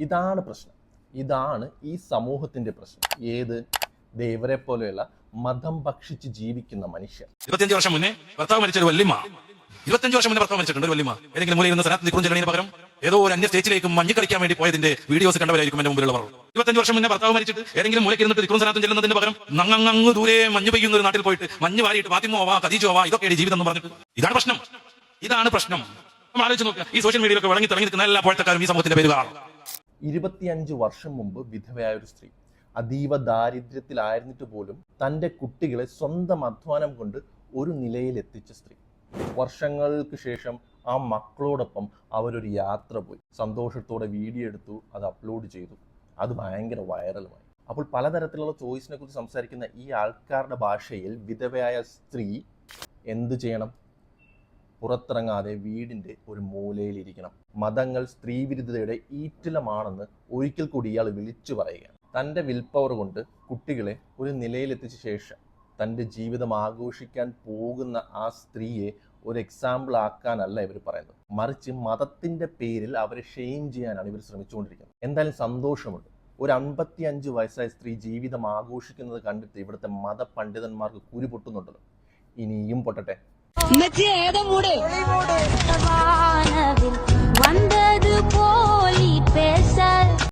ഇതാണ് പ്രശ്നം. ഇതാണ് ഈ സമൂഹത്തിന്റെ പ്രശ്നം. ഏത്? ഇവരെ പോലെയുള്ള മതം ഭക്ഷിച്ച് ജീവിക്കുന്ന മനുഷ്യർ. 25 വർഷം മുന്നേ ഭർത്താവ് മരിച്ച ഒരു വല്യമ്മ, 25 വർഷം മുന്നേ ഭർത്താവ് മരിച്ചിട്ടുണ്ട് ഒരു വല്യമ്മ. ഏതെങ്കിലും മൂലയിൽ നിന്ന് സനാത്ത് നിക്കുറും ചെല്ലണതിന് പകരം ഏതോ ഒരു അന്യ സ്റ്റേറ്റിലേക്ക് മഞ്ഞ് കളിക്കാൻ വേണ്ടി പോയതിന്റെ വീഡിയോസ് കണ്ടവരായിരിക്കും എന്റെ മുമ്പിലുള്ളവർ. 25 വർഷം മുന്നേ ഭർത്താവ് മരിച്ചിട്ട് ഏതെങ്കിലും മൂലയ്ക്ക് ഇരുന്നിട്ട് നിക്കുറും സനാത്തും ചെല്ലുന്നതിന് പകരം നങ്ങങ്ങ് ദൂരെ മഞ്ഞ് പെയ്യുന്ന ഒരു നാട്ടിൽ പോയിട്ട് മഞ്ഞ് വാരിയിട്ട് ഫാത്തിമോവാ ഖദീജോവാ ഇതൊക്കെയാണ് ജീവിതം എന്ന് പറഞ്ഞിട്ട്. ഇതാണ് പ്രശ്നം. ഇതാണ് പ്രശ്നം. നമ്മൾ ആലോചിച്ച് നോക്കുക. ഈ സോഷ്യൽ മീഡിയയിലൊക്കെ വഴങ്ങി തിളങ്ങി നിൽക്കുന്ന എല്ലാ പോഴത്തക്കാരും ഈ സമൂഹത്തിന്റെ പേരുകാർ. 25 വർഷം മുമ്പ് വിധവയായ ഒരു സ്ത്രീ അതീവ ദാരിദ്ര്യത്തിലായിരുന്നിട്ട് പോലും തൻ്റെ കുട്ടികളെ സ്വന്തം അധ്വാനം കൊണ്ട് ഒരു നിലയിൽ എത്തിച്ച സ്ത്രീ. വർഷങ്ങൾക്ക് ശേഷം ആ മക്കളോടൊപ്പം അവരൊരു യാത്ര പോയി. സന്തോഷത്തോടെ വീഡിയോ എടുത്തു, അത് അപ്ലോഡ് ചെയ്തു. അത് ഭയങ്കര വൈറലുമായി. അപ്പോൾ പലതരത്തിലുള്ള ചോയ്സിനെ കുറിച്ച് സംസാരിക്കുന്ന ഈ ആൾക്കാരുടെ ഭാഷയിൽ വിധവയായ സ്ത്രീ എന്ത് ചെയ്യണം? പുറത്തിറങ്ങാതെ വീടിൻ്റെ ഒരു മൂലയിലിരിക്കണം. മതങ്ങൾ സ്ത്രീവിരുദ്ധതയുടെ ഈറ്റിലമാണെന്ന് ഒരിക്കൽ കൂടി ഇയാൾ വിളിച്ചു പറയുകയാണ്. തൻ്റെ വിൽപ്പവർ കൊണ്ട് കുട്ടികളെ ഒരു നിലയിലെത്തിച്ച ശേഷം തൻ്റെ ജീവിതം ആഘോഷിക്കാൻ പോകുന്ന ആ സ്ത്രീയെ ഒരു എക്സാമ്പിൾ ആക്കാനല്ല ഇവർ പറയുന്നത്, മറിച്ച് മതത്തിൻ്റെ പേരിൽ അവരെ ഷെയിം ചെയ്യാനാണ് ഇവർ ശ്രമിച്ചുകൊണ്ടിരിക്കുന്നത്. എന്തായാലും സന്തോഷമുണ്ട്. ഒരു 55 വയസ്സായ സ്ത്രീ ജീവിതം ആഘോഷിക്കുന്നത് കണ്ടിട്ട് ഇവിടുത്തെ മതപണ്ഡിതന്മാർക്ക് കുരു പൊട്ടുന്നുണ്ടല്ലോ. ഇനിയും പൊട്ടട്ടെ. വന്നത് പോ